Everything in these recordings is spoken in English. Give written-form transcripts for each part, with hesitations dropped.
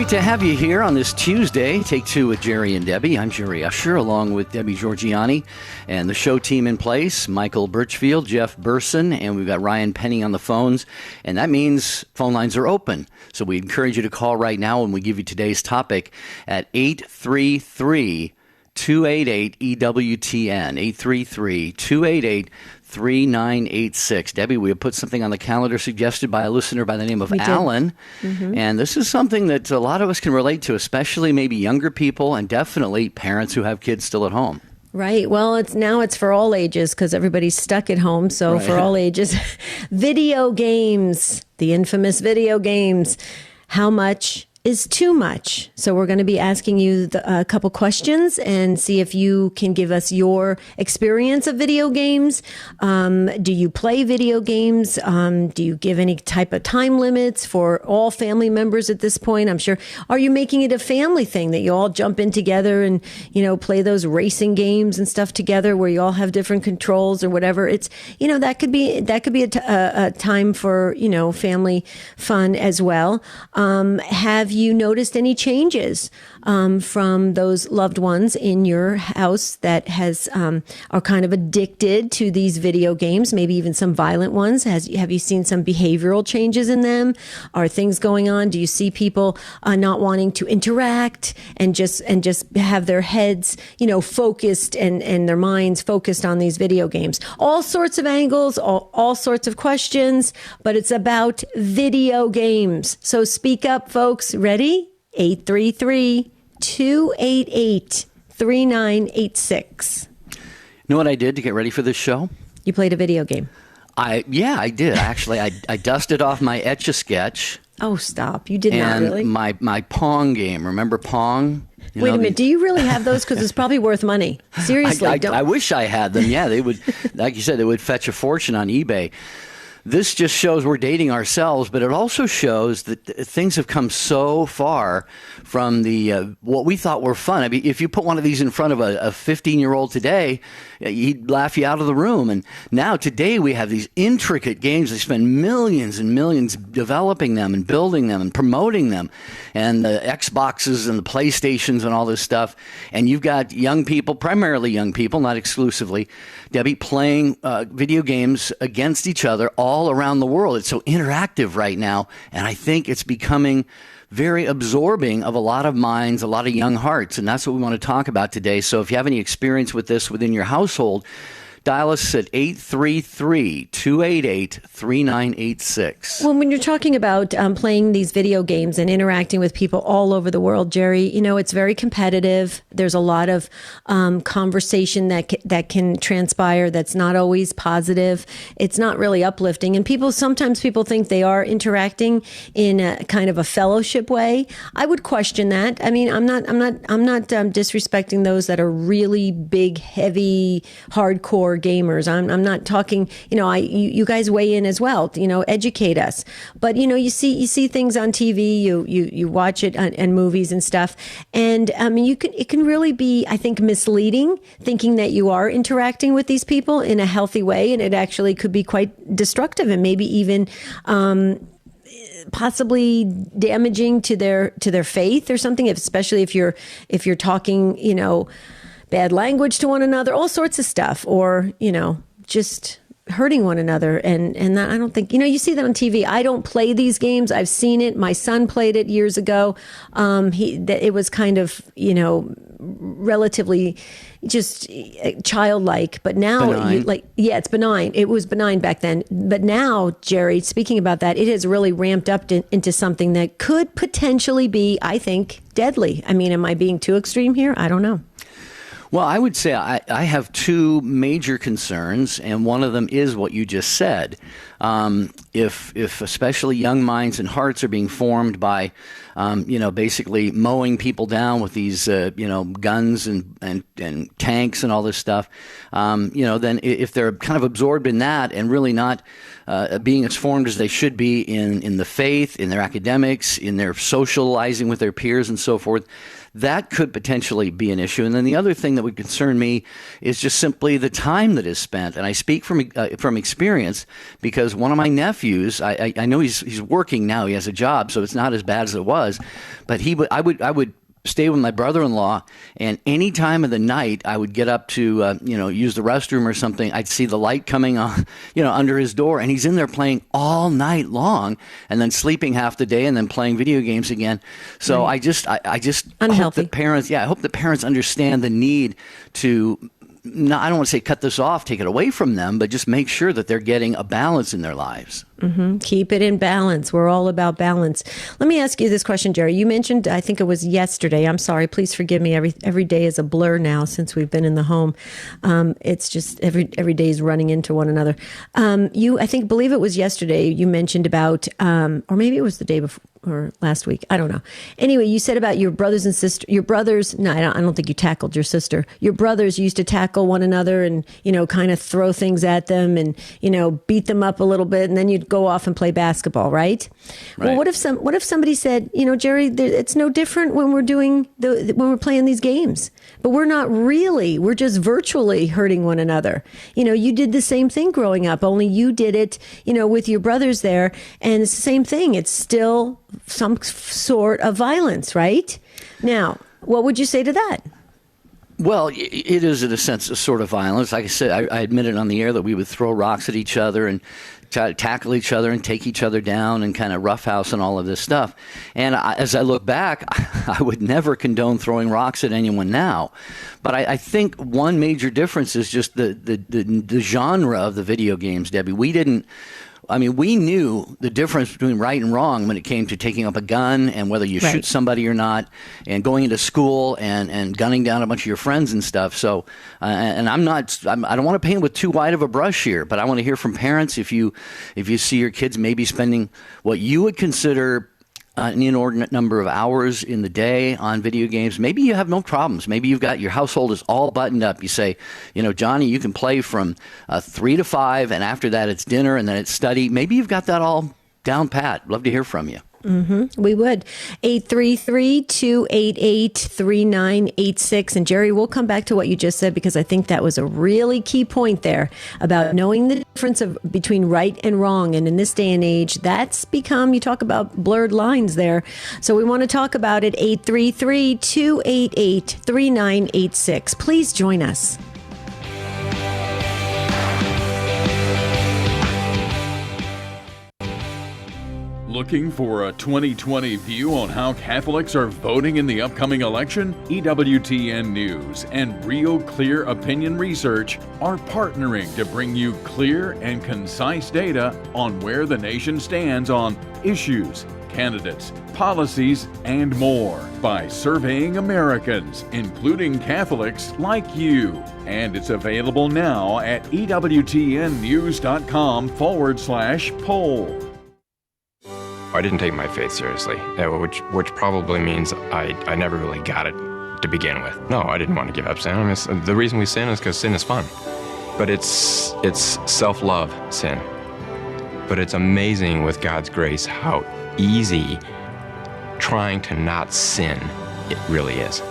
Great to have you here on this Tuesday. Take two with Jerry and Debbie. I'm Jerry Usher, along with Debbie Georgiani and the show team in place, Michael Birchfield, Jeff Burson, and we've got Ryan Penny on the phones. And that means phone lines are open. So we encourage you to call right now when we give you today's topic at 833-288-EWTN, 833-288-3986. Debbie, we have put something on the calendar suggested by a listener by the name of Alan. Mm-hmm. And this is something that a lot of us can relate to, especially maybe younger people and definitely parents who have kids still at home. Right. Well, it's for all ages because everybody's stuck at home. So right. For all ages, video games, the infamous video games. How much is too much? So we're going to be asking you a couple questions and see if you can give us your experience of video games. Do you play video games? Do you give any type of time limits for all family members at this point? I'm sure. Are you making it a family thing that you all jump in together and, play those racing games and stuff together where you all have different controls or whatever? It's, that could be a time for, family fun as well. Have you noticed any changes from those loved ones in your house that are kind of addicted to these video games, maybe even some violent ones? Have you seen some behavioral changes in them? Are things going on? Do you see people not wanting to interact and just have their heads, focused and their minds focused on these video games? All sorts of angles, all sorts of questions, but it's about video games. So speak up, folks. Ready? 833-288-3986. You know what I did to get ready for this show? You played a video game. I did. Actually, I dusted off my Etch-a-Sketch. Oh, stop. You did not really? And my Pong game. Remember Pong? Wait a minute. Do you really have those? Because it's probably worth money. Seriously. I wish I had them. Yeah, they would, like you said, they would fetch a fortune on eBay. This just shows we're dating ourselves, but it also shows that things have come so far from the what we thought were fun. I mean, if you put one of these in front of a 15-year-old today, he'd laugh you out of the room. And now today we have these intricate games. They spend millions and millions developing them and building them and promoting them, and the Xboxes and the PlayStations and all this stuff. And you've got young people, primarily young people, not exclusively, Debbie, playing video games against each other all around the world. It's so interactive right now, and I think it's becoming very absorbing of a lot of minds, a lot of young hearts, and that's what we want to talk about today. So if you have any experience with this within your household, dial us at 833-288-3986. Well, when you're talking about playing these video games and interacting with people all over the world, Jerry, it's very competitive. There's a lot of conversation that can transpire that's not always positive. It's not really uplifting. And sometimes people think they are interacting in a kind of a fellowship way. I would question that. I mean, I'm not disrespecting those that are really big, heavy, hardcore gamers. I'm not talking, you guys weigh in as well, educate us. But, you see things on TV, you watch it and movies and stuff. And I mean, it can really be, I think, misleading, thinking that you are interacting with these people in a healthy way. And it actually could be quite destructive and maybe even, possibly damaging to their faith or something, especially if you're talking, bad language to one another, all sorts of stuff, or, just hurting one another. And that, I don't think, you see that on TV. I don't play these games. I've seen it. My son played it years ago. It was kind of, relatively just childlike, but now it's benign. It was benign back then. But now, Jerry, speaking about that, it has really ramped up into something that could potentially be, I think, deadly. I mean, am I being too extreme here? I don't know. Well, I would say I have two major concerns, and one of them is what you just said. If especially young minds and hearts are being formed by, basically mowing people down with these, guns and tanks and all this stuff, then if they're kind of absorbed in that and really not being as formed as they should be in the faith, in their academics, in their socializing with their peers and so forth, that could potentially be an issue. And then the other thing that would concern me is just simply the time that is spent. And I speak from experience, because one of my nephews, I know he's working now, he has a job, so it's not as bad as it was, but I would stay with my brother-in-law, and any time of the night I would get up to use the restroom or something. I'd see the light coming on, under his door, and he's in there playing all night long, and then sleeping half the day, and then playing video games again. So right. I just hope that parents understand the need to. No, I don't want to say cut this off, take it away from them, but just make sure that they're getting a balance in their lives. Mm-hmm. Keep it in balance. We're all about balance. Let me ask you this question, Jerry. You mentioned, I think it was yesterday. I'm sorry. Please forgive me. Every day is a blur now since we've been in the home. It's just every day is running into one another. Believe it was yesterday. You mentioned about, or maybe it was the day before. Or last week, I don't know. Anyway, you said about your brothers and sisters. Your brothers, no, I don't think you tackled your sister. Your brothers used to tackle one another and kind of throw things at them and beat them up a little bit, and then you'd go off and play basketball, right? Well, what if somebody said, Jerry, it's no different when we're playing these games, but we're not really. We're just virtually hurting one another. You did the same thing growing up, only you did it, with your brothers there, and it's the same thing. It's still some sort of violence, right? Now, what would you say to that? Well, it is, in a sense, a sort of violence. Like I said, I admitted on the air that we would throw rocks at each other and try to tackle each other and take each other down and kind of roughhouse and all of this stuff. And as I look back, I would never condone throwing rocks at anyone now. But I think one major difference is just the genre of the video games, Debbie. We knew the difference between right and wrong when it came to taking up a gun and whether you shoot somebody or not, and going into school and gunning down a bunch of your friends and stuff. So, and I don't want to paint with too wide of a brush here, but I want to hear from parents if you see your kids maybe spending what you would consider an inordinate number of hours in the day on video games. Maybe you have no problems. Maybe you've got your household is all buttoned up. You say, Johnny, you can play from 3 to 5, and after that it's dinner, and then it's study. Maybe you've got that all down pat. Love to hear from you. Mm-hmm. We would. 833-288-3986. And Jerry, we'll come back to what you just said, because I think that was a really key point there about knowing the difference between right and wrong. And in this day and age, that's become, you talk about blurred lines there. So we want to talk about it. 833-288-3986. Please join us. Looking for a 2020 view on how Catholics are voting in the upcoming election? EWTN News and Real Clear Opinion Research are partnering to bring you clear and concise data on where the nation stands on issues, candidates, policies, and more by surveying Americans, including Catholics like you. And it's available now at EWTNnews.com/poll. I didn't take my faith seriously, which probably means I never really got it to begin with. No, I didn't want to give up sin. The reason we sin is because sin is fun. But it's self-love sin. But it's amazing with God's grace how easy trying to not sin it really is.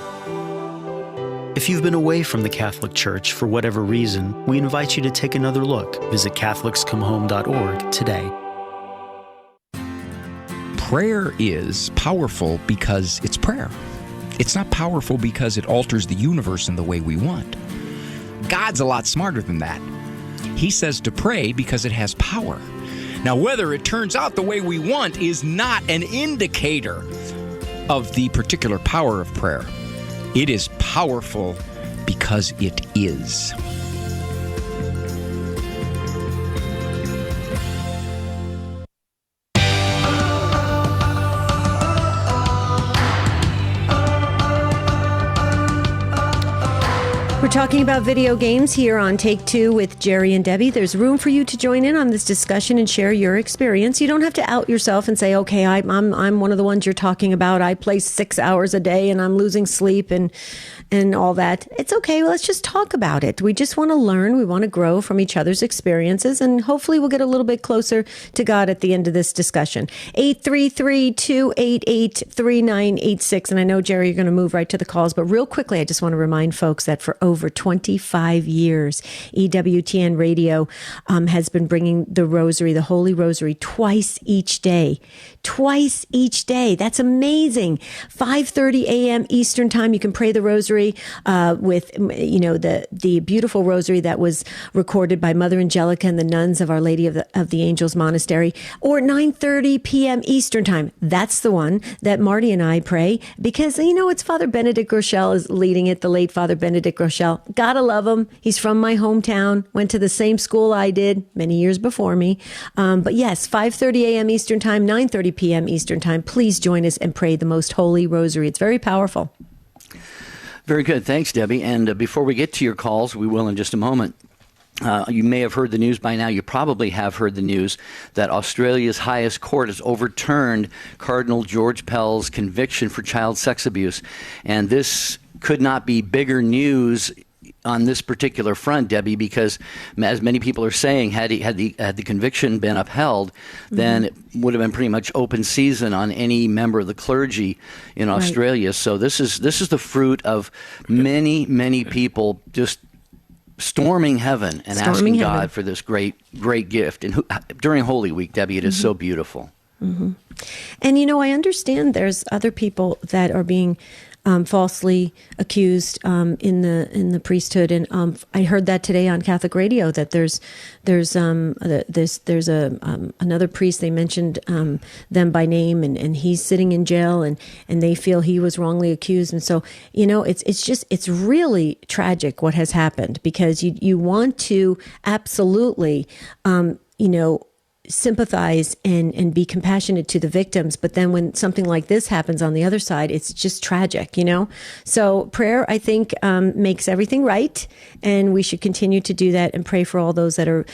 If you've been away from the Catholic Church for whatever reason, we invite you to take another look. Visit CatholicsComeHome.org today. Prayer is powerful because it's prayer. It's not powerful because it alters the universe in the way we want. God's a lot smarter than that. He says to pray because it has power. Now, whether it turns out the way we want is not an indicator of the particular power of prayer. It is powerful because it is. We're talking about video games here on Take Two with Jerry and Debbie. There's room for you to join in on this discussion and share your experience. You don't have to out yourself and say, okay, I'm one of the ones you're talking about. I play 6 hours a day and I'm losing sleep and all that. It's okay. Well, let's just talk about it. We just want to learn. We want to grow from each other's experiences, and hopefully we'll get a little bit closer to God at the end of this discussion. 833-288-3986. And I know, Jerry, you're going to move right to the calls, but real quickly, I just want to remind folks that for over 25 years, EWTN Radio has been bringing the Rosary, the Holy Rosary, twice each day. Twice each day. That's amazing. 5:30 a.m. Eastern Time. You can pray the Rosary with, the beautiful Rosary that was recorded by Mother Angelica and the nuns of Our Lady of the Angels Monastery, or 9:30 p.m. Eastern Time. That's the one that Marty and I pray because, it's Father Benedict Rochelle is leading it, the late Father Benedict Rochelle. Gotta love him. He's from my hometown, went to the same school I did many years before me. But yes, 5:30 a.m. Eastern Time, 9:30 p.m. Eastern Time. Please join us and pray the Most Holy Rosary. It's very powerful. Very good. Thanks, Debbie. And before we get to your calls, we will in just a moment. You may have heard the news by now. You probably have heard the news that Australia's highest court has overturned Cardinal George Pell's conviction for child sex abuse. And this could not be bigger news on this particular front, Debbie, because as many people are saying, had the conviction been upheld, then it would have been pretty much open season on any member of the clergy in Australia. So this is the fruit of many people just storming heaven and asking God for this great gift. And during Holy Week, Debbie, it is so beautiful. Mm-hmm. And I understand there's other people that are being falsely accused in the priesthood, and I heard that today on Catholic radio that there's another priest. They mentioned them by name, and he's sitting in jail, and they feel he was wrongly accused. And so it's really tragic what has happened, because you want to absolutely sympathize and be compassionate to the victims. But then when something like this happens on the other side, it's just tragic, So prayer, I think, makes everything right. And we should continue to do that and pray for all those that are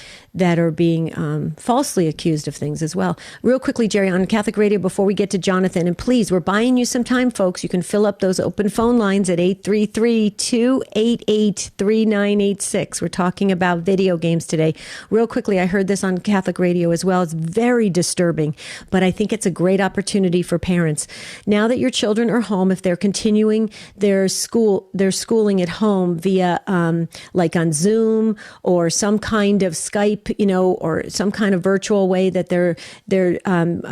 being falsely accused of things as well. Real quickly, Jerry, on Catholic Radio, before we get to Jonathan, and please, we're buying you some time, folks. You can fill up those open phone lines at 833-288-3986. We're talking about video games today. Real quickly, I heard this on Catholic Radio as well. It's very disturbing, but I think it's a great opportunity for parents. Now that your children are home, if they're continuing their schooling at home via like on Zoom or some kind of Skype, or some kind of virtual way that they're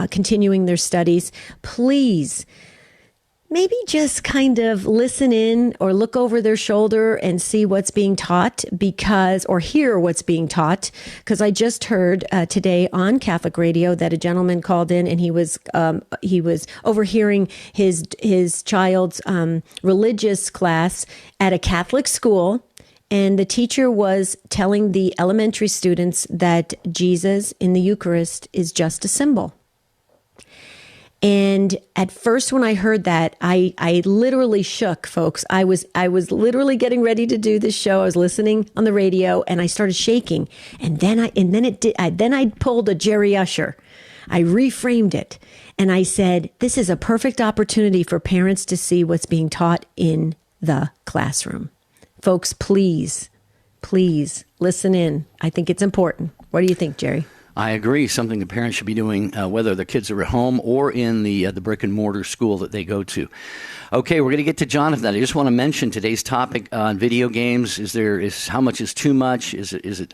continuing their studies, please maybe just kind of listen in or look over their shoulder and see what's being taught, or hear what's being taught. Because I just heard today on Catholic Radio that a gentleman called in and he was overhearing his child's religious class at a Catholic school. And the teacher was telling the elementary students that Jesus in the Eucharist is just a symbol. And at first, when I heard that, I literally shook, folks. I was literally getting ready to do this show. I was listening on the radio, and I started shaking. And then I pulled a Jerry Usher. I reframed it, and I said, "This is a perfect opportunity for parents to see what's being taught in the classroom." Folks, please listen in. I think it's important. What do you think, Jerry? I agree. Something the parents should be doing, whether the kids are at home or in the brick and mortar school that they go to. Okay, we're going to get to Jonathan. I just want to mention today's topic on video games. How much is too much?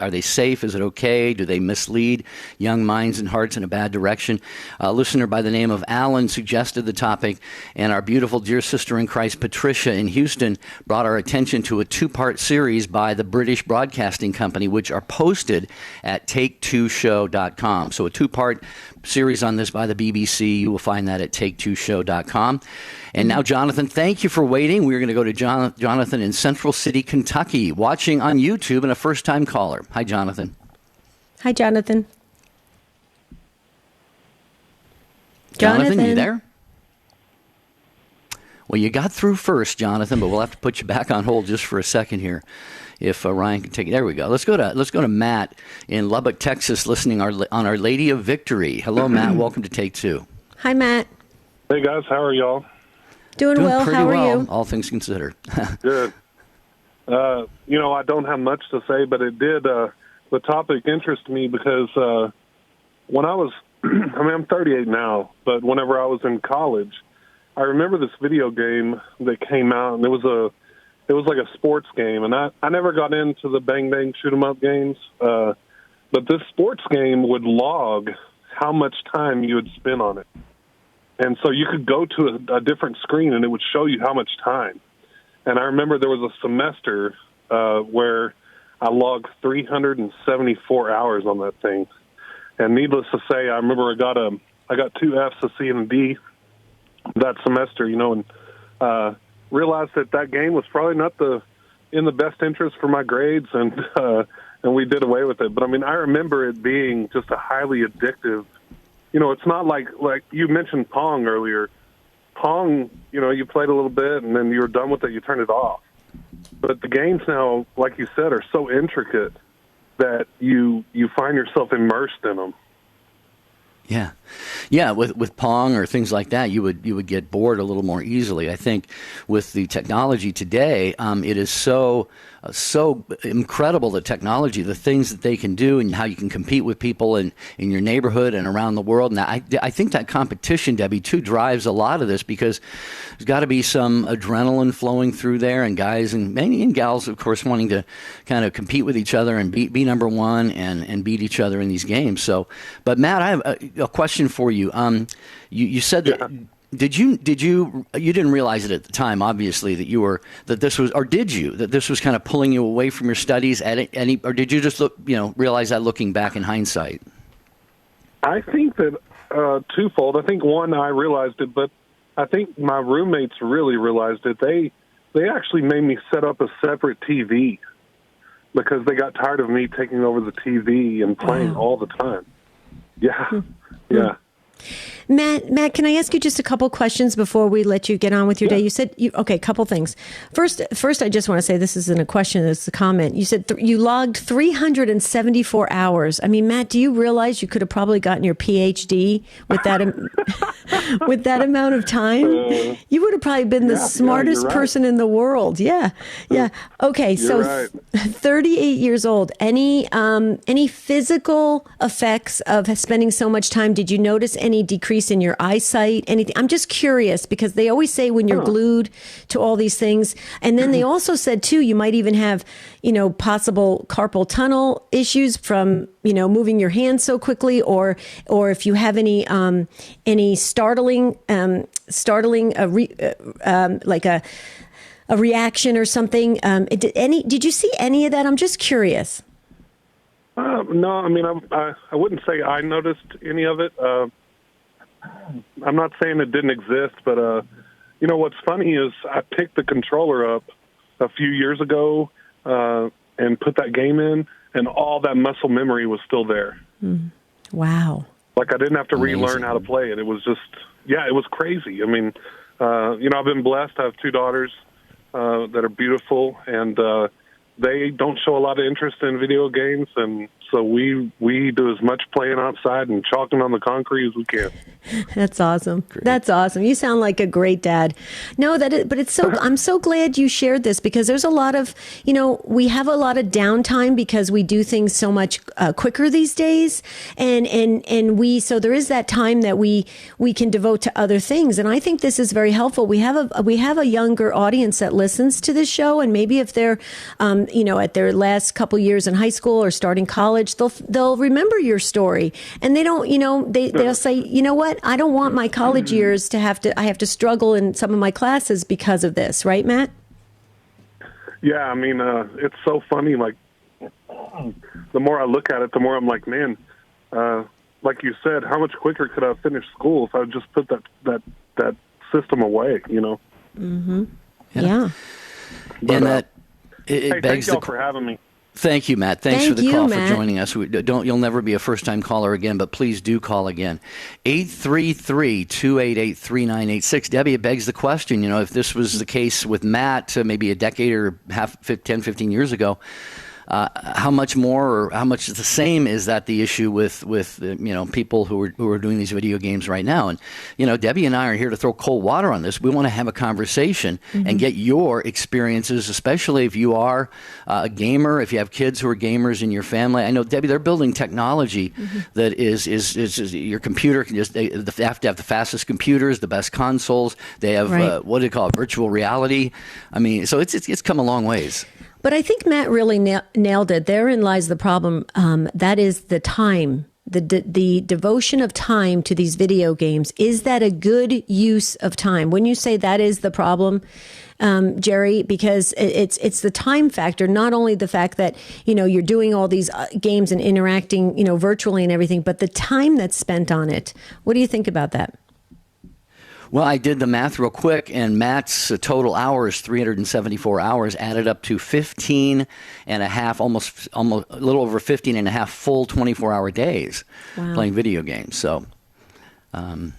Are they safe? Is it okay? Do they mislead young minds and hearts in a bad direction? A listener by the name of Alan suggested the topic, and our beautiful dear sister in Christ, Patricia in Houston, brought our attention to a 2-part series by the British Broadcasting Company, which are posted at take2show.com. So a 2-part series on this by the BBC. You will find that at take2show.com. And now, Jonathan, thank you for waiting. We're going to go to Jonathan in Central City, Kentucky, watching on YouTube and a first-time caller. Hi, Jonathan. Hi, Jonathan. Jonathan, you there? Well, you got through first, Jonathan, but we'll have to put you back on hold just for a second here. If Ryan can take it. There we go. Let's go to Matt in Lubbock, Texas, listening on Our Lady of Victory. Hello, Matt. Welcome to Take Two. Hi, Matt. Hey, guys. How are y'all? Doing well. Pretty How are well, you? all things considered. Good. I don't have much to say, but it did. The topic interested me because when I was, I'm 38 now, but whenever I was in college, I remember this video game that came out, and it was like a sports game, and I never got into the bang bang shoot 'em up games, but this sports game would log how much time you would spend on it, and so you could go to a different screen and it would show you how much time. And I remember there was a semester where I logged 374 hours on that thing, and needless to say, I remember I got 2 Fs, a C, and a D that semester, and realized that game was probably not in the best interest for my grades, and we did away with it. But I mean, I remember it being just a highly addictive. It's not like you mentioned Pong earlier. Pong, you played a little bit and then you were done with it. You turned it off. But the games now, like you said, are so intricate that you find yourself immersed in them. Yeah. With Pong or things like that, you would get bored a little more easily. I think with the technology today, it is so incredible, the technology, the things that they can do, and how you can compete with people in your neighborhood and around the world. And I think that competition, Debbie, too, drives a lot of this, because there's got to be some adrenaline flowing through there, and guys and gals, of course, wanting to kind of compete with each other and be number one and beat each other in these games. So, but Matt, I have a question for you. You said that. Yeah. Did you didn't realize it at the time, obviously, that this was kind of pulling you away from your studies or did you just realize that looking back in hindsight? I think that twofold. I think one, I realized it, but I think my roommates really realized it. They actually made me set up a separate TV because they got tired of me taking over the TV and playing all the time. Yeah. Yeah. Matt, can I ask you just a couple questions before we let you get on with your day? You said, a couple things. First, I just want to say, this isn't a question, it's a comment. You said you logged 374 hours. I mean, Matt, do you realize you could have probably gotten your PhD with that with that amount of time? You would have probably been the smartest person in the world. Yeah. Okay, so right. 38 years old. Any physical effects of spending so much time? Did you notice any decrease in your eyesight, anything? I'm just curious, because they always say when you're glued to all these things. And then they also said too, you might even have, possible carpal tunnel issues from, moving your hands so quickly, or if you have any startling like a reaction or something. Did you see any of that? I'm just curious. No, I mean, I wouldn't say I noticed any of it. I'm not saying it didn't exist, but, what's funny is I picked the controller up a few years ago and put that game in, and all that muscle memory was still there. Wow. Like I didn't have to relearn how to play it. It was just, it was crazy. I mean, I've been blessed. I have 2 daughters that are beautiful, and they don't show a lot of interest in video games, and so we do as much playing outside and chalking on the concrete as we can. That's awesome. Great. That's awesome. You sound like a great dad. No, but it's so. I'm so glad you shared this, because there's a lot of, we have a lot of downtime because we do things so much quicker these days, and so there is that time that we can devote to other things, and I think this is very helpful. We have a younger audience that listens to this show, and maybe if they're at their last couple years in high school or starting college, they'll remember your story, and they don't, they'll say, you know what, I don't want my college years I have to struggle in some of my classes because of this, right, Matt? Yeah, I mean, it's so funny. Like, the more I look at it, the more I'm like, man, like you said, how much quicker could I have finished school if I just put that system away? Mm-hmm. Yeah. But, and that. Hey, thank y'all for having me. Thank you, Matt. Thanks Thank for the you, call, Matt. for joining us. You'll never be a first-time caller again, but please do call again. 833-288-3986. Debbie, it begs the question, if this was the case with Matt maybe a decade or 10, 15 years ago, how much more or how much the same is that the issue with people who are doing these video games right now? And Debbie and I are here to throw cold water on this. We want to have a conversation and get your experiences, especially if you are a gamer, if you have kids who are gamers in your family. I know, Debbie, they're building technology that is your computer can just, they have to have the fastest computers, the best consoles. They have what do they call it, virtual reality. I mean, so it's come a long ways. But I think Matt really nailed it. Therein lies the problem. That is the time, the devotion of time to these video games. Is that a good use of time? When you say that is the problem, Jerry, because it's the time factor, not only the fact that, you're doing all these games and interacting, virtually and everything, but the time that's spent on it. What do you think about that? Well, I did the math real quick, and Matt's total hours, 374 hours, added up to 15 and a half, almost a little over 15 and a half full 24-hour days playing video games. So, and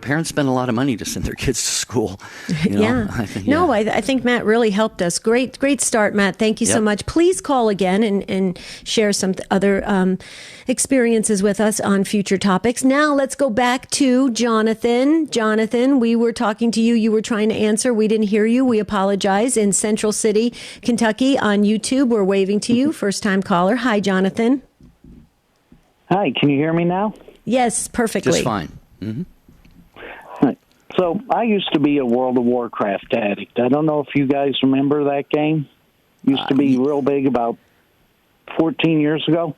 parents spend a lot of money to send their kids to school. I think Matt really helped us. Great start, Matt. Thank you so much. Please call again and share some other experiences with us on future topics. Now let's go back to Jonathan. Jonathan, we were talking to you. You were trying to answer. We didn't hear you. We apologize. In Central City, Kentucky on YouTube, we're waving to you. First-time caller. Hi, Jonathan. Hi, can you hear me now? Yes, perfectly. Just fine. Mm-hmm. So I used to be a World of Warcraft addict. I don't know if you guys remember that game. Used to be real big about 14 years ago.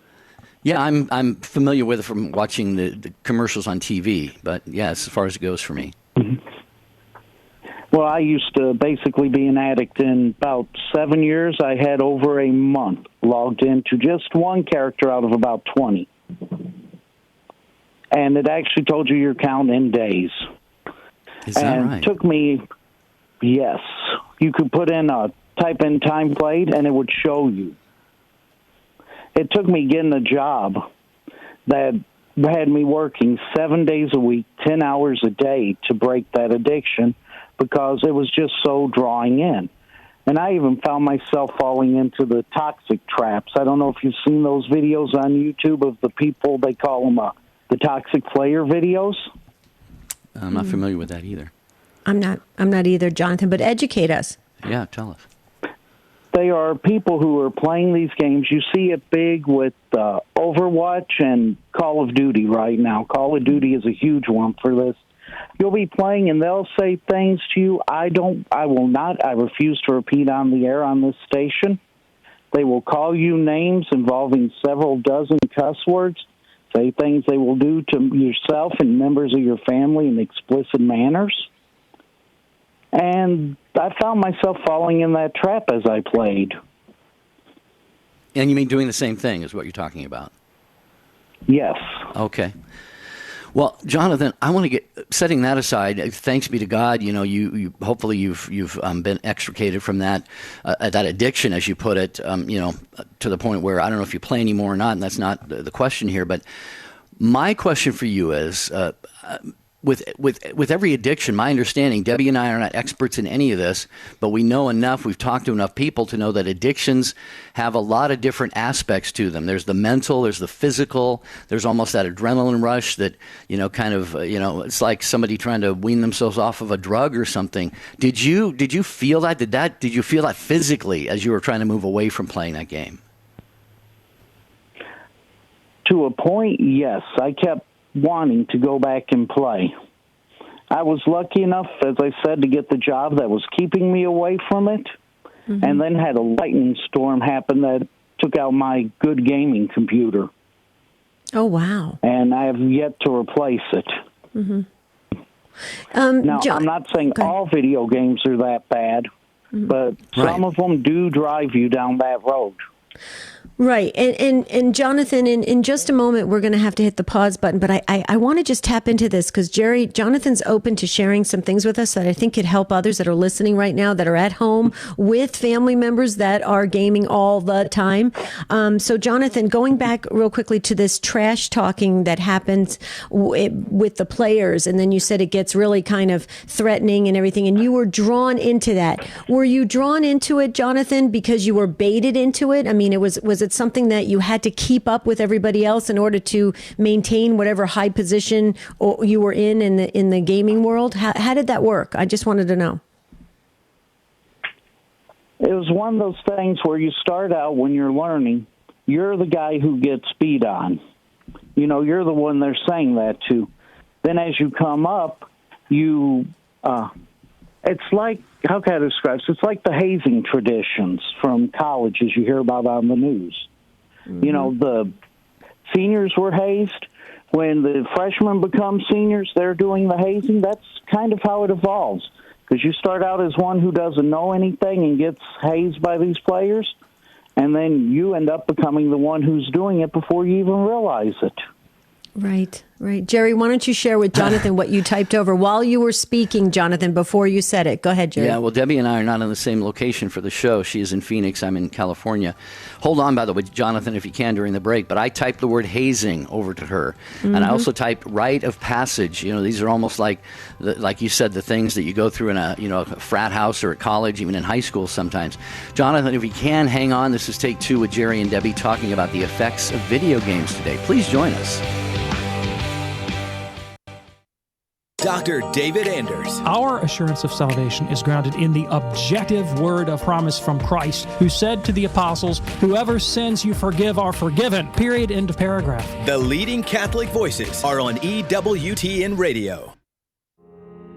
Yeah, I'm familiar with it from watching the commercials on TV. But yeah, as far as it goes for me. Mm-hmm. Well, I used to basically be an addict. In about 7 years, I had over a month logged into just one character out of about 20. And it actually told you your count in days. Is that right? It took me, yes. You could type in time played, and it would show you. It took me getting a job that had me working 7 days a week, 10 hours a day to break that addiction because it was just so drawing in. And I even found myself falling into the toxic traps. I don't know if you've seen those videos on YouTube of the people, they call them the toxic player videos. I'm not familiar with that either. I'm not either, Jonathan, but educate us. Yeah, tell us. They are people who are playing these games. You see it big with Overwatch and Call of Duty right now. Call of Duty is a huge one for this. You'll be playing and they'll say things to you. I refuse to repeat on the air on this station. They will call you names involving several dozen cuss words, say things they will do to yourself and members of your family in explicit manners. And I found myself falling in that trap as I played. And you mean doing the same thing is what you're talking about? Yes. Okay. Well, Jonathan, I want to get setting that aside. Thanks be to God, you hopefully you've been extricated from that addiction, as you put it, to the point where I don't know if you play anymore or not, and that's not the question here. But my question for you is, with every addiction, my understanding, Debbie and I are not experts in any of this, but we know enough, we've talked to enough people to know that addictions have a lot of different aspects to them. There's the mental, there's the physical, there's almost that adrenaline rush that, it's like somebody trying to wean themselves off of a drug or something. Did you feel that? Did you feel that physically as you were trying to move away from playing that game? To a point, yes. I kept wanting to go back and play. I was lucky enough, as I said, to get the job that was keeping me away from it, and then had a lightning storm happen that took out my good gaming computer. Oh, wow. And I have yet to replace it. Mm-hmm. Now, I'm not saying all video games are that bad, but some of them do drive you down that road. Right. And Jonathan, in just a moment, we're going to have to hit the pause button. But I want to just tap into this because Jonathan's open to sharing some things with us that I think could help others that are listening right now, that are at home with family members that are gaming all the time. So, Jonathan, going back real quickly to this trash talking that happens with the players, and then you said it gets really kind of threatening and everything, and you were drawn into that. Were you drawn into it, Jonathan, because you were baited into it? I mean, was it something that you had to keep up with everybody else in order to maintain whatever high position you were in the gaming world? How did that work? I just wanted to know. It was one of those things where you start out when you're learning, you're the guy who gets beat on. You know, you're the one they're saying that to. Then as you come up, it's like, how can I describe this? It's like the hazing traditions from colleges you hear about on the news. Mm-hmm. You know, the seniors were hazed. When the freshmen become seniors, they're doing the hazing. That's kind of how it evolves. Because you start out as one who doesn't know anything and gets hazed by these players, and then you end up becoming the one who's doing it before you even realize it. Right. Jerry, why don't you share with Jonathan what you typed over while you were speaking, Jonathan, before you said it. Go ahead, Jerry. Yeah, well, Debbie and I are not in the same location for the show. She is in Phoenix. I'm in California. Hold on, by the way, Jonathan, if you can, during the break. But I typed the word hazing over to her. Mm-hmm. And I also typed rite of passage. You know, these are almost like you said, the things that you go through in a frat house or at college, even in high school sometimes. Jonathan, if you can, hang on. This is Take Two with Jerry and Debbie talking about the effects of video games today. Please join us. Dr. David Anders. Our assurance of salvation is grounded in the objective word of promise from Christ, who said to the apostles, "Whoever sins you forgive are forgiven." Period. End of paragraph. The leading Catholic voices are on EWTN Radio.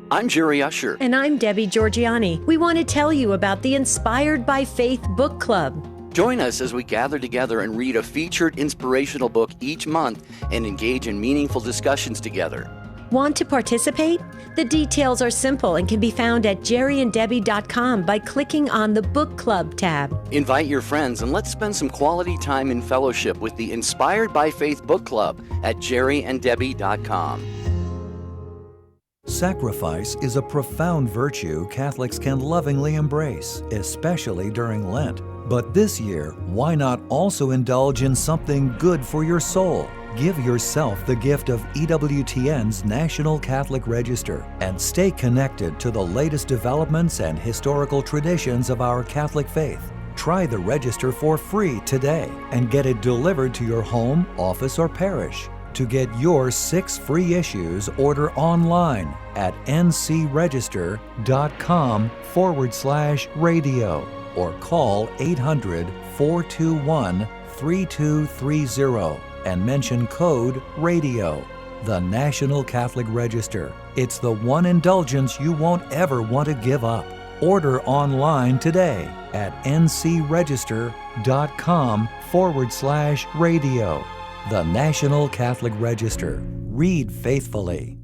I'm Jerry Usher. And I'm Debbie Georgiani. We want to tell you about the Inspired by Faith Book Club. Join us as we gather together and read a featured inspirational book each month and engage in meaningful discussions together. Want to participate? The details are simple and can be found at jerryanddebbie.com by clicking on the Book Club tab. Invite your friends and let's spend some quality time in fellowship with the Inspired by Faith Book Club at jerryanddebbie.com. Sacrifice is a profound virtue Catholics can lovingly embrace, especially during Lent. But this year, why not also indulge in something good for your soul? Give yourself the gift of EWTN's National Catholic Register and stay connected to the latest developments and historical traditions of our Catholic faith. Try the register for free today and get it delivered to your home, office, or parish. To get your 6 free issues, order online at ncregister.com/radio or call 800-421-3230 and mention code RADIO. The National Catholic Register. It's the one indulgence you won't ever want to give up. Order online today at ncregister.com/radio. The National Catholic Register. Read faithfully.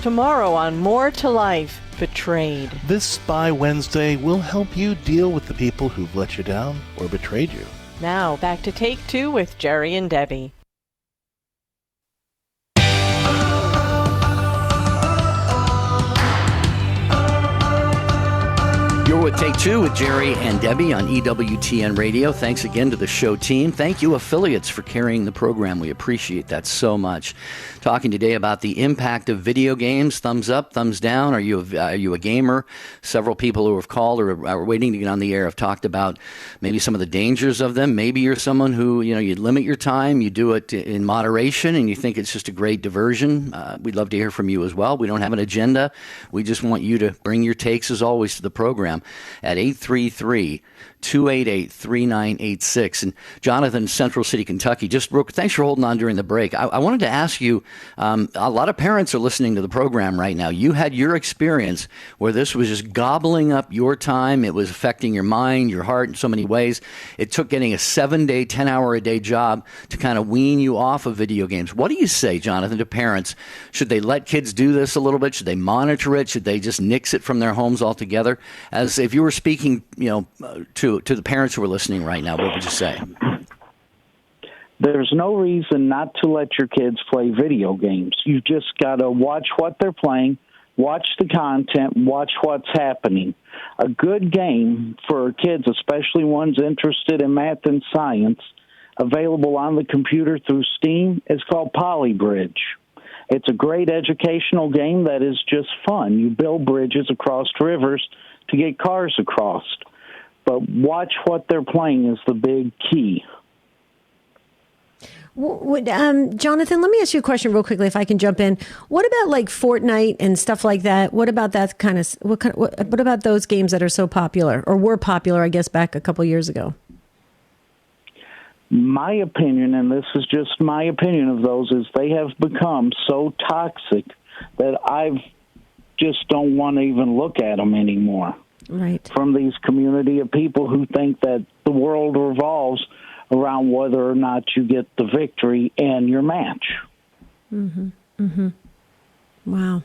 Tomorrow on More to Life, Betrayed. This Spy Wednesday will help you deal with the people who've let you down or betrayed you. Now, back to Take Two with Jerry and Debbie. You're with Take Two with Jerry and Debbie on EWTN Radio. Thanks again to the show team. Thank you, affiliates, for carrying the program. We appreciate that so much. Talking today about the impact of video games. Thumbs up, thumbs down. Are you a gamer? Several people who have called or are waiting to get on the air have talked about maybe some of the dangers of them. Maybe you're someone who, you limit your time, you do it in moderation, and you think it's just a great diversion. We'd love to hear from you as well. We don't have an agenda. We just want you to bring your takes, as always, to the program at 833-288-3986. And Jonathan, Central City, Kentucky, thanks for holding on during the break. I wanted to ask you, a lot of parents are listening to the program right now. You had your experience where this was just gobbling up your time. It was affecting your mind, your heart in so many ways. It took getting a 7-day, 10-hour-a-day job to kind of wean you off of video games. What do you say, Jonathan, to parents? Should they let kids do this a little bit? Should they monitor it? Should they just nix it from their homes altogether? As as if you were speaking, to the parents who are listening right now, what would you say? There's no reason not to let your kids play video games. You just got to watch what they're playing, watch the content, watch what's happening. A good game for kids, especially ones interested in math and science, available on the computer through Steam, is called Polybridge. It's a great educational game that is just fun. You build bridges across rivers to get cars across. But watch what they're playing is the big key. Jonathan, let me ask you a question real quickly, if I can jump in. What about like Fortnite and stuff like that? What about that kind of? What about those games that are so popular, or were popular, I guess, back a couple years ago? My opinion, and this is just my opinion of those, is they have become so toxic that I just don't want to even look at them anymore. Right. From these community of people who think that the world revolves around whether or not you get the victory in your match. Mm-hmm. Mm-hmm. Wow.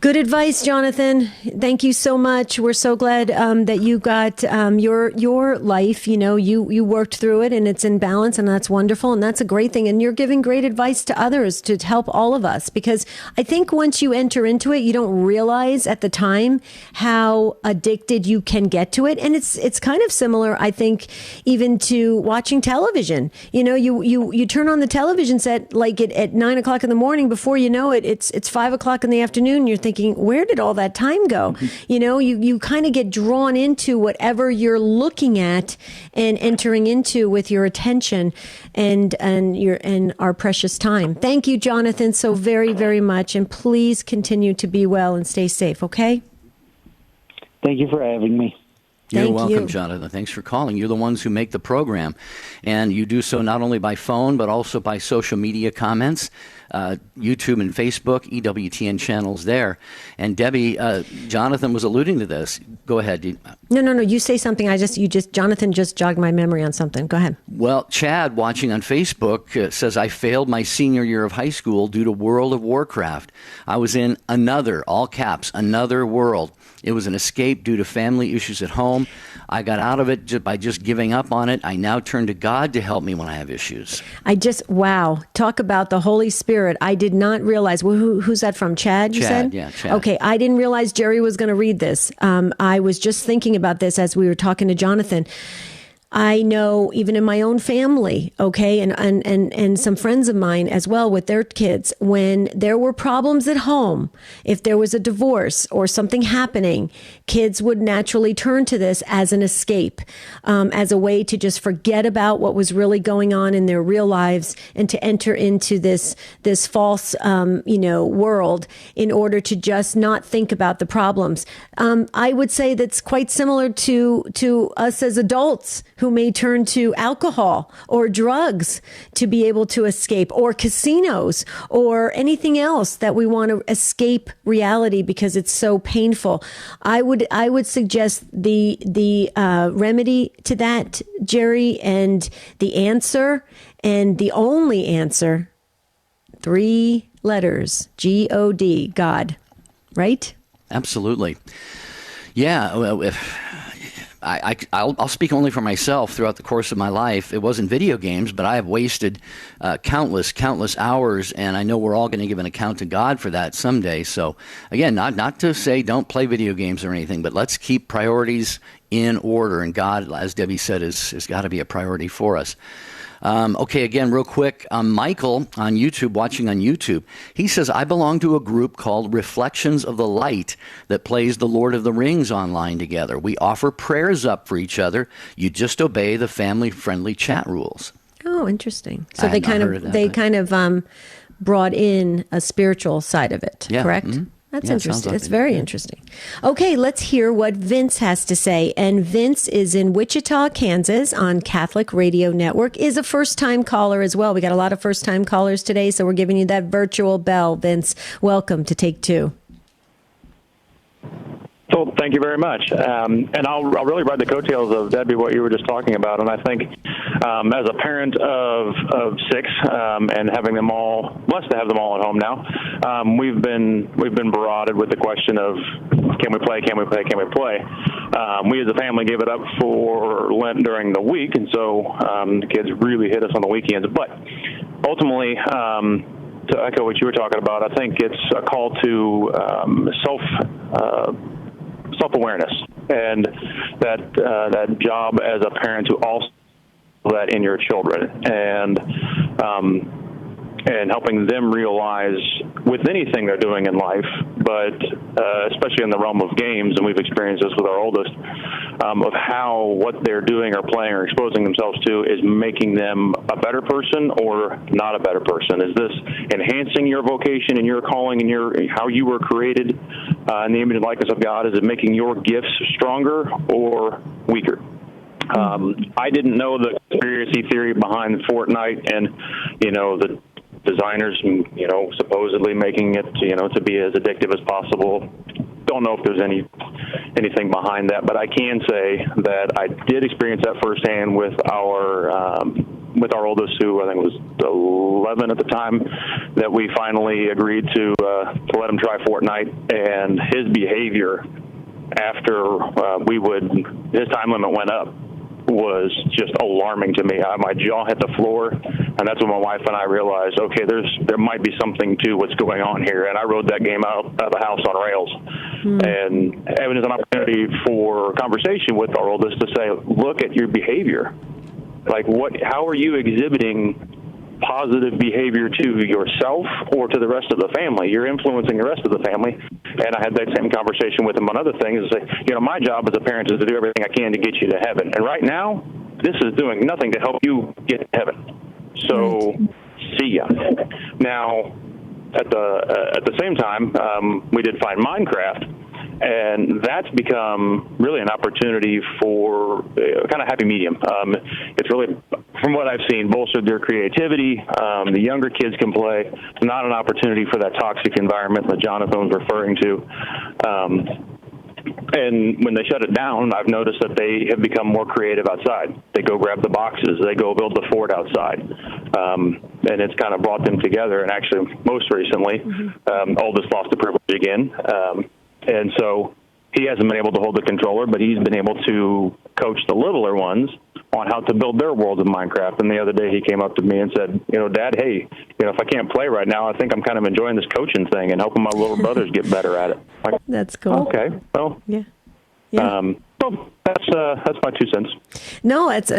Good advice, Jonathan. Thank you so much. We're so glad that you got your life. You worked through it, and it's in balance, and that's wonderful, and that's a great thing. And you're giving great advice to others to help all of us, because I think once you enter into it, you don't realize at the time how addicted you can get to it. And it's kind of similar, I think, even to watching television. You turn on the television set like at 9 o'clock in the morning. Before you know it, it's 5 o'clock in the afternoon. You're thinking, where did all that time go? You kind of get drawn into whatever you're looking at and entering into with your attention and our precious time. Thank you, Jonathan, so very, very much. And please continue to be well and stay safe, okay? Thank you for having me. You're welcome, Jonathan. Thanks for calling. You're the ones who make the program, and you do so not only by phone, but also by social media comments, YouTube and Facebook, EWTN channels there. And Debbie, Jonathan was alluding to this. Go ahead. No. You say something. Jonathan just jogged my memory on something. Go ahead. Well, Chad, watching on Facebook, says, I failed my senior year of high school due to World of Warcraft. I was in another, all caps, another world. It was an escape due to family issues at home. I got out of it by just giving up on it. I now turn to God to help me when I have issues. Wow. Talk about the Holy Spirit. I did not realize. Who's that from? Chad, you said? Yeah, Chad. Okay, I didn't realize Jerry was going to read this. I was just thinking about this as we were talking to Jonathan. I know even in my own family, okay, and some friends of mine as well with their kids, when there were problems at home, if there was a divorce or something happening, kids would naturally turn to this as an escape, as a way to just forget about what was really going on in their real lives and to enter into this false, world in order to just not think about the problems. I would say that's quite similar to us as adults who may turn to alcohol or drugs to be able to escape, or casinos or anything else that we want to escape reality because it's so painful. I would suggest the remedy to that, Jerry, and the answer, and the only answer, 3 letters, G-O-D, God, right? Absolutely. Yeah. I'll speak only for myself. Throughout the course of my life, it wasn't video games, but I have wasted countless hours, and I know we're all going to give an account to God for that someday. So, again, not to say don't play video games or anything, but let's keep priorities in order, and God, as Debbie said, has got to be a priority for us. Okay, again, real quick, Michael on YouTube, watching on YouTube, he says, I belong to a group called Reflections of the Light that plays the Lord of the Rings online together. We offer prayers up for each other. You just obey the family-friendly chat rules. Oh, interesting. So they kind of brought in a spiritual side of it, correct? Mm-hmm. That's interesting. It's very interesting. Okay, let's hear what Vince has to say. And Vince is in Wichita, Kansas on Catholic Radio Network, is a first-time caller as well. We got a lot of first-time callers today, so we're giving you that virtual bell. Vince, welcome to Take Two. Well, thank you very much. And I'll really ride the coattails of Debbie, what you were just talking about. And I think as a parent of 6 and having them all, blessed to have them all at home now, we've been barraged with the question of can we play? We as a family gave it up for Lent during the week, and so the kids really hit us on the weekends. But ultimately, to echo what you were talking about, I think it's a call to self-awareness, and that job as a parent to also that in your children, and helping them realize with anything they're doing in life, but especially in the realm of games, and we've experienced this with our oldest, of how what they're doing or playing or exposing themselves to is making them a better person or not a better person. Is this enhancing your vocation and your calling and how you were created in the image and likeness of God? Is it making your gifts stronger or weaker? I didn't know the conspiracy theory behind Fortnite and, the designers, supposedly making it, to be as addictive as possible. Don't know if there's anything behind that, but I can say that I did experience that firsthand with our oldest, who I think was 11 at the time, that we finally agreed to let him try Fortnite, and his behavior after his time limit went up was just alarming to me. My jaw hit the floor, and that's when my wife and I realized, okay, there might be something to what's going on here, and I rode that game out of the house on rails. And having an opportunity for conversation with our oldest to say, look at your behavior. Like, how are you exhibiting positive behavior to yourself or to the rest of the family? You're influencing the rest of the family. And I had that same conversation with him on other things, and say, my job as a parent is to do everything I can to get you to heaven. And right now, this is doing nothing to help you get to heaven. So, see ya. Now, at the same time, we did find Minecraft, and that's become really an opportunity for a kind of happy medium. It's really, from what I've seen, bolstered their creativity. The younger kids can play. It's not an opportunity for that toxic environment that Jonathan was referring to. And when they shut it down, I've noticed that they have become more creative outside. They go grab the boxes. They go build the fort outside. And it's kind of brought them together. And actually, most recently, oldest lost the privilege again. And so he hasn't been able to hold the controller, but he's been able to coach the littler ones on how to build their world in Minecraft. And the other day he came up to me and said, Dad, hey, if I can't play right now, I think I'm kind of enjoying this coaching thing and helping my little brothers get better at it. Like, that's cool. Okay, well, yeah. So that's my 2 cents. No, it's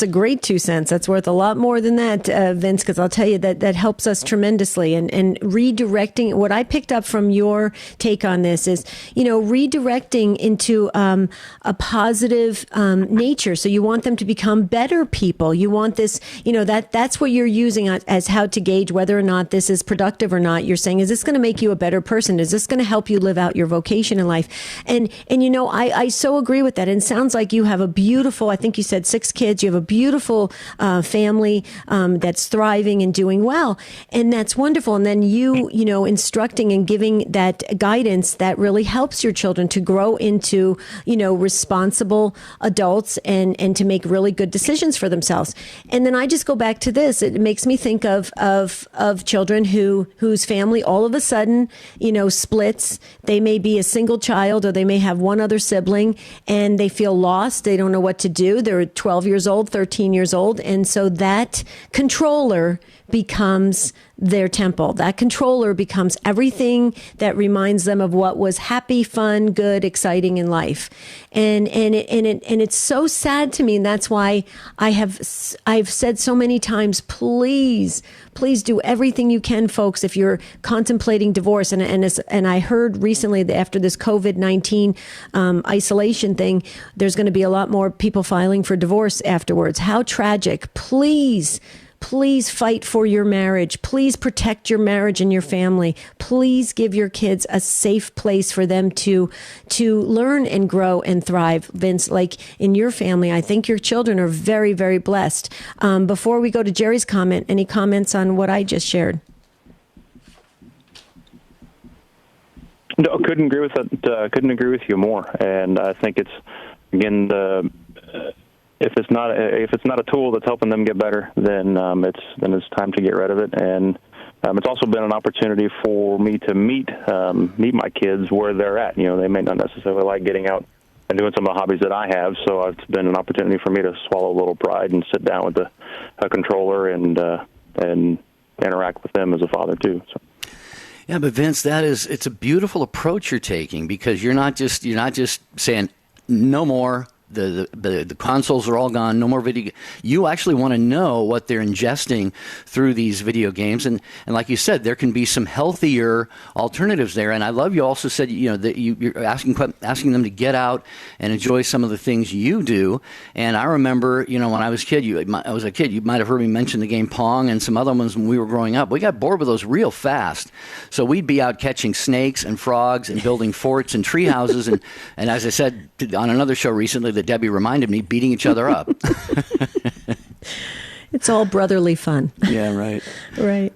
a great 2 cents. That's worth a lot more than that, Vince, because I'll tell you that helps us tremendously. And redirecting, what I picked up from your take on this is, redirecting into a positive nature. So you want them to become better people. You want this, that's what you're using as how to gauge whether or not this is productive or not. You're saying, is this going to make you a better person? Is this going to help you live out your vocation in life? And I so agree with that. And it sounds like you have a beautiful, I think you said 6 kids, you have a beautiful family that's thriving and doing well. And that's wonderful. And then you instructing and giving that guidance that really helps your children to grow into, responsible adults and to make really good decisions for themselves. And then I just go back to this. It makes me think of children whose family all of a sudden, splits. They may be a single child, or they may have one other sibling, and they feel lost. They don't know what to do. They're 12 years old, 13 years old. And so that controller becomes their temple. That controller becomes everything that reminds them of what was happy, fun, good, exciting in life. And it's so sad to me. And that's why I've said so many times, please do everything you can, folks, if you're contemplating divorce. And I heard recently that after this COVID-19 isolation thing, there's going to be a lot more people filing for divorce afterwards. How tragic. Please fight for your marriage. Please protect your marriage and your family. Please give your kids a safe place for them to learn and grow and thrive. Vince, like in your family, I think your children are very, very blessed. Before we go to Jerry's comment, any comments on what I just shared? No, couldn't agree with that. Couldn't agree with you more. And I think it's, again, if it's not a tool that's helping them get better, then it's time to get rid of it. And it's also been an opportunity for me to meet my kids where they're at. They may not necessarily like getting out and doing some of the hobbies that I have, so it's been an opportunity for me to swallow a little pride and sit down with a controller and interact with them as a father too. So. Yeah, but Vince, it's a beautiful approach you're taking, because you're not just saying no more. The consoles are all gone. No more video. You actually want to know what they're ingesting through these video games, and like you said, there can be some healthier alternatives there. And I love you also said that you're asking them to get out and enjoy some of the things you do. And I remember when I was a kid, you might have heard me mention the game Pong and some other ones when we were growing up. We got bored with those real fast, so we'd be out catching snakes and frogs and building forts and tree houses, and as I said on another show recently that Debbie reminded me, beating each other up. It's all brotherly fun. Yeah, right. Right.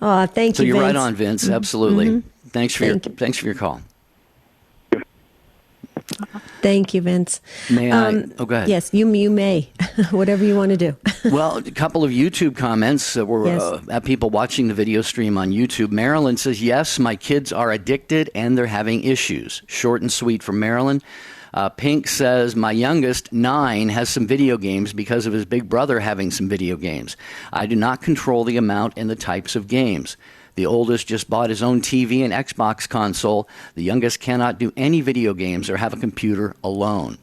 Oh, thank you, So you're Vince. right on, Vince. Absolutely. Mm-hmm. Thanks for your call. Thank you, Vince. May I? Go ahead. Yes, you may. Whatever you want to do. Well, a couple of YouTube comments were at people watching the video stream on YouTube. Marilyn says, yes, my kids are addicted and they're having issues. Short and sweet from Marilyn. Pink says, my youngest, 9, has some video games because of his big brother having some video games. I do not control the amount and the types of games. The oldest just bought his own TV and Xbox console. The youngest cannot do any video games or have a computer alone.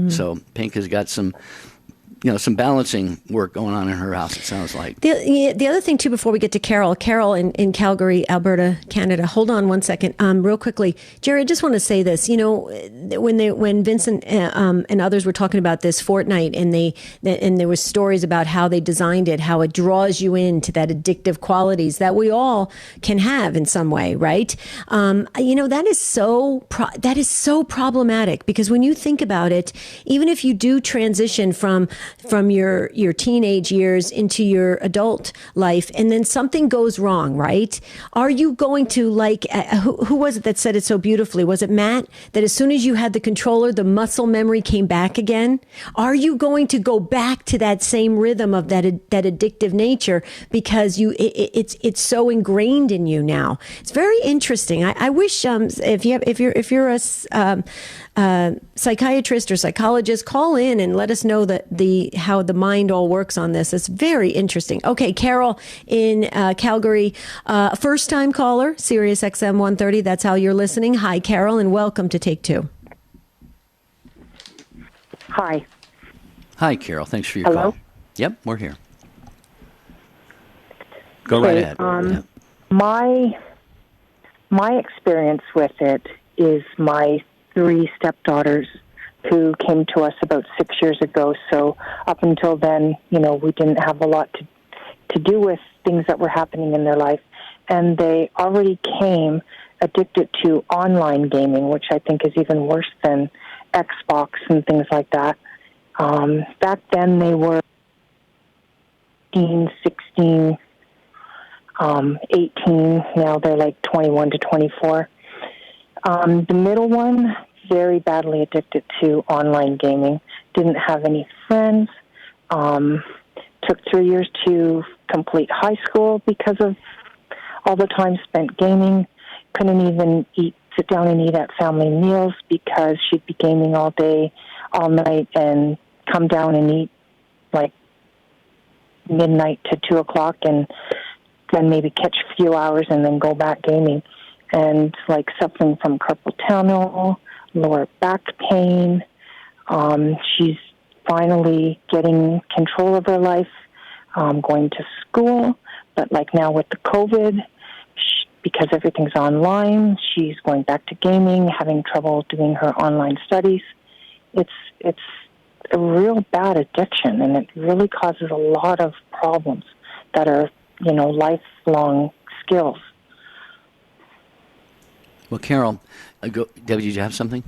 So Pink has got some balancing work going on in her house, it sounds like. The other thing, too, before we get to Carol in Calgary, Alberta, Canada. Hold on one second. Real quickly. Jerry, I just want to say this. When Vincent and others were talking about this Fortnite, and there was stories about how they designed it, how it draws you into that addictive qualities that we all can have in some way, right? That is so problematic, because when you think about it, even if you do transition from your teenage years into your adult life, and then something goes wrong, right? Are you going to who was it that said it so beautifully? Was it Matt? That as soon as you had the controller, the muscle memory came back again? Are you going to go back to that same rhythm of that addictive nature because it's so ingrained in you now? It's very interesting. I wish if you're a psychiatrist or psychologist, call in and let us know how the mind all works on this. It's very interesting. Okay, Carol in Calgary, first time caller, Sirius XM 130. That's how you're listening. Hi, Carol, and welcome to Take Two. Hi. Hi, Carol. Thanks for your call. Yep, we're here. Go right ahead. My experience with it is my 3 stepdaughters who came to us about 6 years ago. So up until then, we didn't have a lot to do with things that were happening in their life. And they already came addicted to online gaming, which I think is even worse than Xbox and things like that. Back then they were 16, 18. Now they're like 21 to 24. The middle one, very badly addicted to online gaming. Didn't have any friends. Took 3 years to complete high school because of all the time spent gaming. Couldn't even sit down and eat at family meals because she'd be gaming all day, all night, and come down and eat like midnight to 2 o'clock, and then maybe catch a few hours and then go back gaming. And suffering from carpal tunnel, lower back pain. She's finally getting control of her life, going to school. But now with the COVID, because everything's online, she's going back to gaming, having trouble doing her online studies. It's a real bad addiction, and it really causes a lot of problems that are, lifelong skills. Well, Carol, Debbie, did you have something?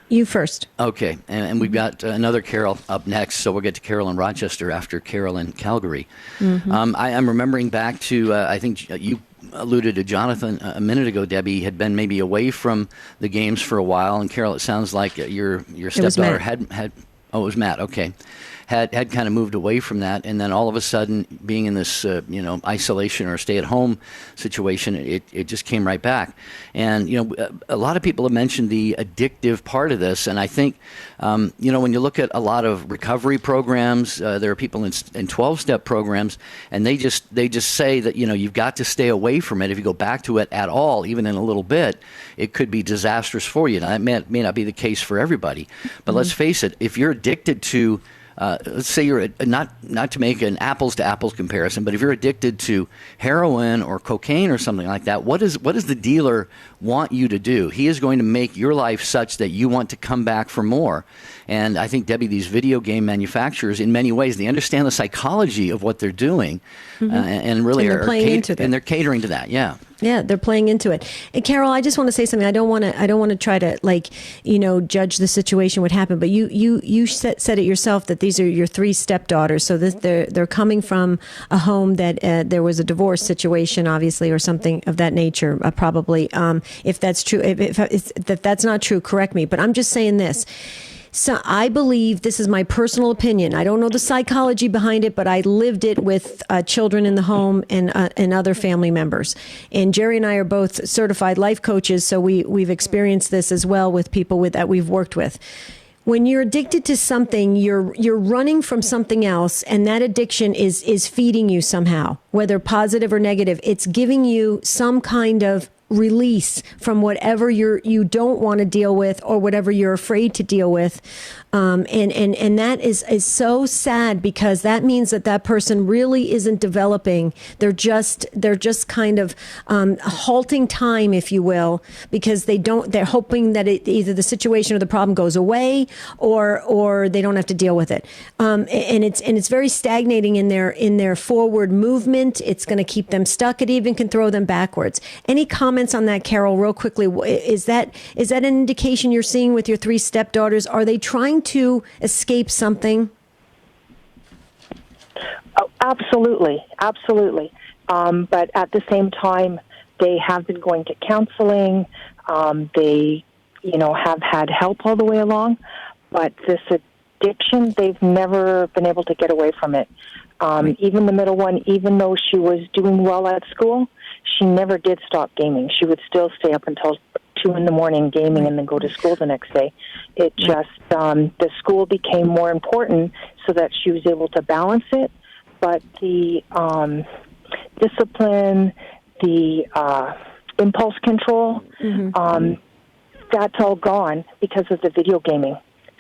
You first. Okay, and we've got another Carol up next, so we'll get to Carol in Rochester after Carol in Calgary. Mm-hmm. I'm remembering back to, I think you alluded to Jonathan a minute ago, Debbie, had been maybe away from the games for a while. And Carol, it sounds like your stepdaughter had. Oh, it was Matt. Okay. Had kind of moved away from that, and then all of a sudden, being in this isolation or stay-at-home situation, it just came right back. And a lot of people have mentioned the addictive part of this, and I think when you look at a lot of recovery programs, there are people in 12-step programs, and they just say that you've got to stay away from it. If you go back to it at all, even in a little bit, it could be disastrous for you. Now, that may not be the case for everybody, but let's face it: if you're addicted to let's say you're not to make an apples to apples comparison, but if you're addicted to heroin or cocaine or something like that, what does the dealer want you to do? He is going to make your life such that you want to come back for more. And I think, Debbie, these video game manufacturers, in many ways, they understand the psychology of what they're doing, and really they're catering to that. Yeah. Yeah, they're playing into it. And Carol, I just want to say something. I don't want to try to judge the situation, what happened. But you said it yourself that these are your 3 stepdaughters. So they're coming from a home that there was a divorce situation, obviously, or something of that nature, probably. If that's true, if that's not true, correct me. But I'm just saying this. So I believe, this is my personal opinion, I don't know the psychology behind it, but I lived it with children in the home and other family members. And Jerry and I are both certified life coaches, so we've experienced this as well with people that we've worked with. When you're addicted to something, you're running from something else, and that addiction is feeding you somehow, whether positive or negative. It's giving you some kind of release from whatever you don't want to deal with or whatever you're afraid to deal with. And that is so sad, because that means that person really isn't developing. They're just kind of halting time, if you will, because they're hoping that either the situation or the problem goes away or they don't have to deal with it. And it's very stagnating in their forward movement. It's going to keep them stuck. It even can throw them backwards. Any comments on that, Carol, real quickly? Is that an indication you're seeing with your 3 stepdaughters? Are they trying to escape something? Oh, absolutely. But at the same time, they have been going to counseling. They, have had help all the way along. But this addiction, they've never been able to get away from it. Even the middle one, even though she was doing well at school, she never did stop gaming. She would still stay up until 2 a.m. gaming and then go to school the next day. It just, the school became more important so that she was able to balance it. But the discipline, the impulse control, that's all gone because of the video gaming.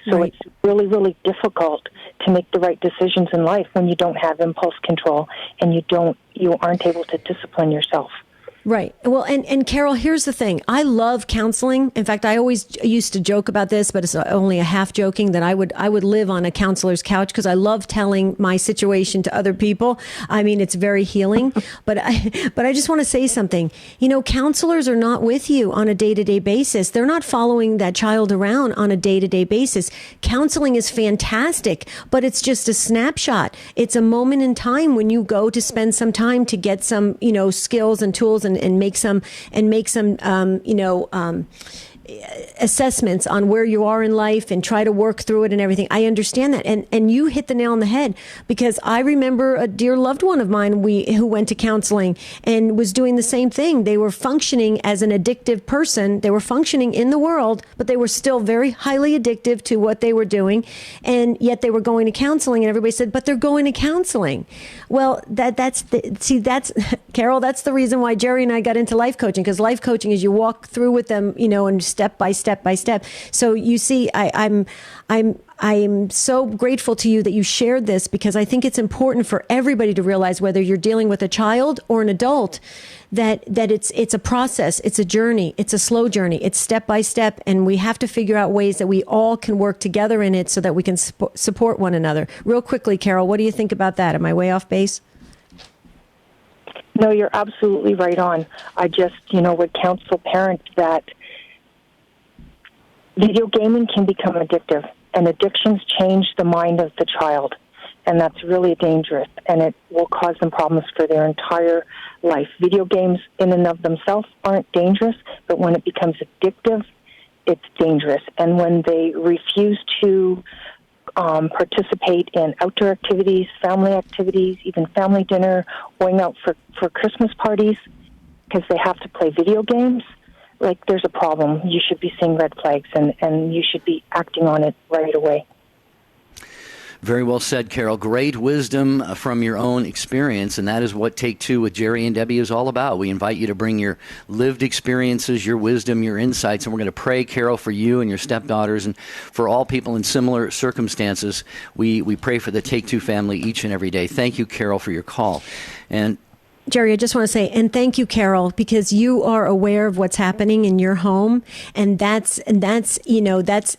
So It's really, really difficult to make the right decisions in life when you don't have impulse control and you aren't able to discipline yourself. Right. Well, and Carol, here's the thing. I love counseling. In fact, I always used to joke about this, but it's only a half joking, that I would live on a counselor's couch because I love telling my situation to other people. I mean, it's very healing. But I just want to say something. Counselors are not with you on a day-to-day basis. They're not following that child around on a day-to-day basis. Counseling is fantastic, but it's just a snapshot. It's a moment in time when you go to spend some time to get some, skills and tools and make some assessments on where you are in life and try to work through it and everything. I understand that. And you hit the nail on the head, because I remember a dear loved one of mine who went to counseling and was doing the same thing. They were functioning as an addictive person. They were functioning in the world, but they were still very highly addictive to what they were doing. And yet they were going to counseling, and everybody said, but they're going to counseling. Well, that's Carol, that's the reason why Jerry and I got into life coaching, because life coaching is you walk through with them, and step by step by step. So you see, I'm so grateful to you that you shared this, because I think it's important for everybody to realize, whether you're dealing with a child or an adult, that it's a process, it's a journey, it's a slow journey, it's step by step, and we have to figure out ways that we all can work together in it so that we can support one another. Real quickly, Carol, what do you think about that? Am I way off base? No, you're absolutely right on. I just, would counsel parents that video gaming can become addictive, and addictions change the mind of the child. and that's really dangerous, and it will cause them problems for their entire life. Video games in and of themselves aren't dangerous, but when it becomes addictive, it's dangerous. And when they refuse to participate in outdoor activities, even family dinner, going out for Christmas parties, because they have to play video games, like there's a problem. You should be seeing red flags, and you should be acting on it right away. Very well said, Carol. Great wisdom from your own experience, and that is what Take Two with Jerry and Debbie is all about. We invite you to bring your lived experiences, your wisdom, your insights, and we're going to pray, Carol, for you and your stepdaughters and for all people in similar circumstances. We pray for the Take Two family each and every day. Thank you, Carol, for your call. And Jerry, I just want to say, and thank you, Carol, because you are aware of what's happening in your home, and that's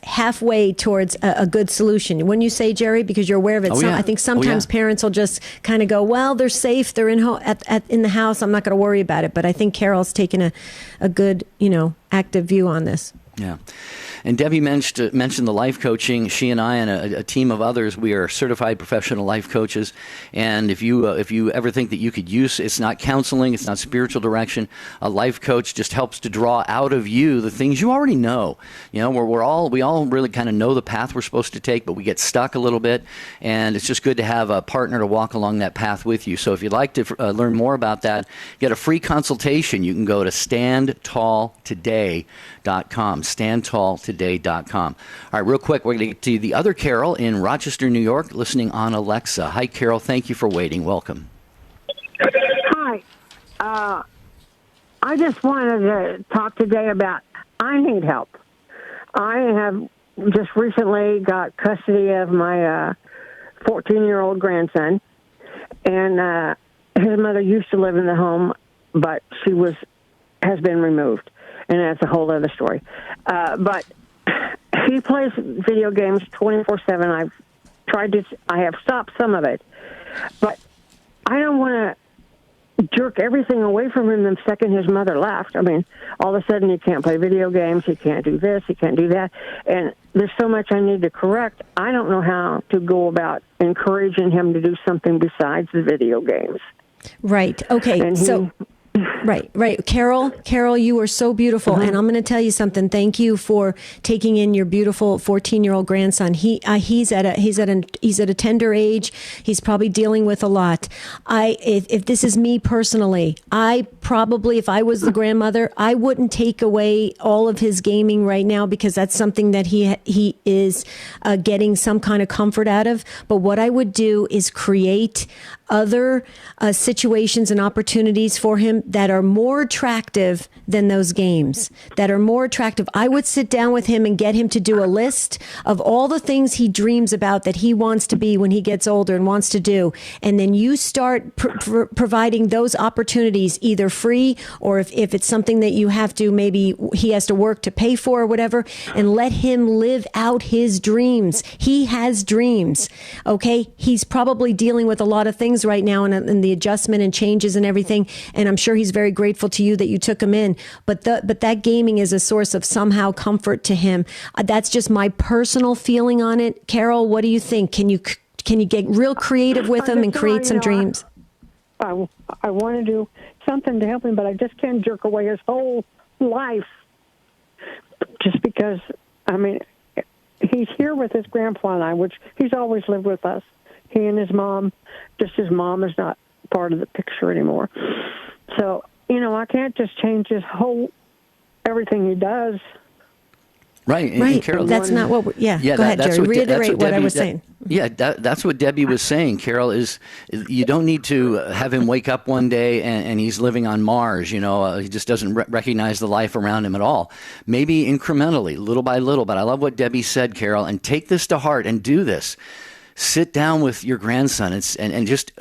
halfway towards a good solution. When you say, Jerry, because you're aware of it, I think sometimes parents will just kind of go, well, they're safe, they're in the house, I'm not going to worry about it. But I think Carol's taken a good, active view on this. Yeah. And Debbie mentioned the life coaching. She and I and a team of others, we are certified professional life coaches. And if you ever think that you could use, it's not counseling, it's not spiritual direction. A life coach just helps to draw out of you the things you already know. We all really kind of know the path we're supposed to take, but we get stuck a little bit. And it's just good to have a partner to walk along that path with you. So if you'd like to learn more about that, get a free consultation. You can go to standtalltoday.com. standtalltoday.com. All right, real quick, we're going to get to the other Carol in Rochester, New York, listening on Alexa. Hi, Carol. Thank you for waiting. Welcome. Hi. I just wanted to talk today about I need help. I have just recently got custody of my 14-year-old grandson, and his mother used to live in the home, but she has been removed, and that's a whole other story. But he plays video games 24/7. I have stopped some of it, but I don't want to jerk everything away from him the second his mother left. I mean, all of a sudden he can't play video games, he can't do this, he can't do that, and there's so much I need to correct. I don't know how to go about encouraging him to do something besides the video games. Right. Okay. Right. Carol, you are so beautiful. And I'm going to tell you something. Thank you for taking in your beautiful 14-year-old grandson. He's at a tender age. He's probably dealing with a lot. If this is me personally, I probably, if I was the grandmother, I wouldn't take away all of his gaming right now, because that's something that he is getting some kind of comfort out of. But what I would do is create other situations and opportunities for him that are more attractive than those games, that are more attractive. I would sit down with him and get him to do a list of all the things he dreams about that he wants to be when he gets older and wants to do. And then you start providing those opportunities, either free or if it's something that you have to, maybe he has to work to pay for or whatever, and let him live out his dreams. He has dreams. Okay. He's probably dealing with a lot of things right now and the adjustment and changes and everything. And I'm sure he's very grateful to you that you took him in. But that gaming is a source of somehow comfort to him. That's just my personal feeling on it. Carol, what do you think? Can you get real creative with him and create some dreams? I want to do something to help him, but I just can't jerk away his whole life just because, I mean, he's here with his grandpa and I, which he's always lived with us. He and his mom, just his mom is not part of the picture anymore. So, I can't just change everything he does. Right. Right. Carol, that's not what go ahead, Jerry. Reiterate what I was saying. Yeah, that's what Debbie was saying, Carol, is you don't need to have him wake up one day and he's living on Mars, he just doesn't recognize the life around him at all. Maybe incrementally, little by little, but I love what Debbie said, Carol, and take this to heart and do this. Sit down with your grandson and just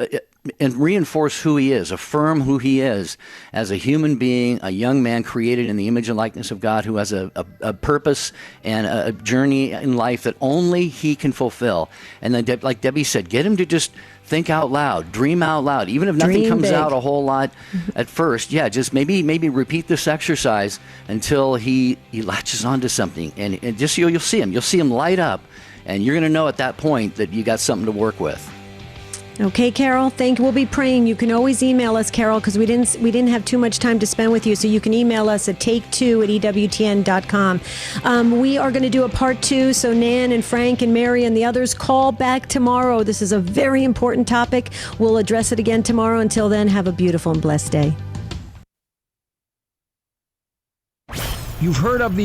reinforce who he is, affirm who he is as a human being, a young man created in the image and likeness of God who has a purpose and a journey in life that only he can fulfill. And then, like Debbie said, get him to just think out loud, dream out loud, even if nothing comes out a whole lot at first. Yeah, just maybe repeat this exercise until he latches onto something, and just you'll see him light up. And you're going to know at that point that you got something to work with. Okay, Carol. We'll be praying. You can always email us, Carol, because we didn't have too much time to spend with you. So you can email us at take2@EWTN.com. We are going to do a part 2. So Nan and Frank and Mary and the others, call back tomorrow. This is a very important topic. We'll address it again tomorrow. Until then, have a beautiful and blessed day. You've heard of the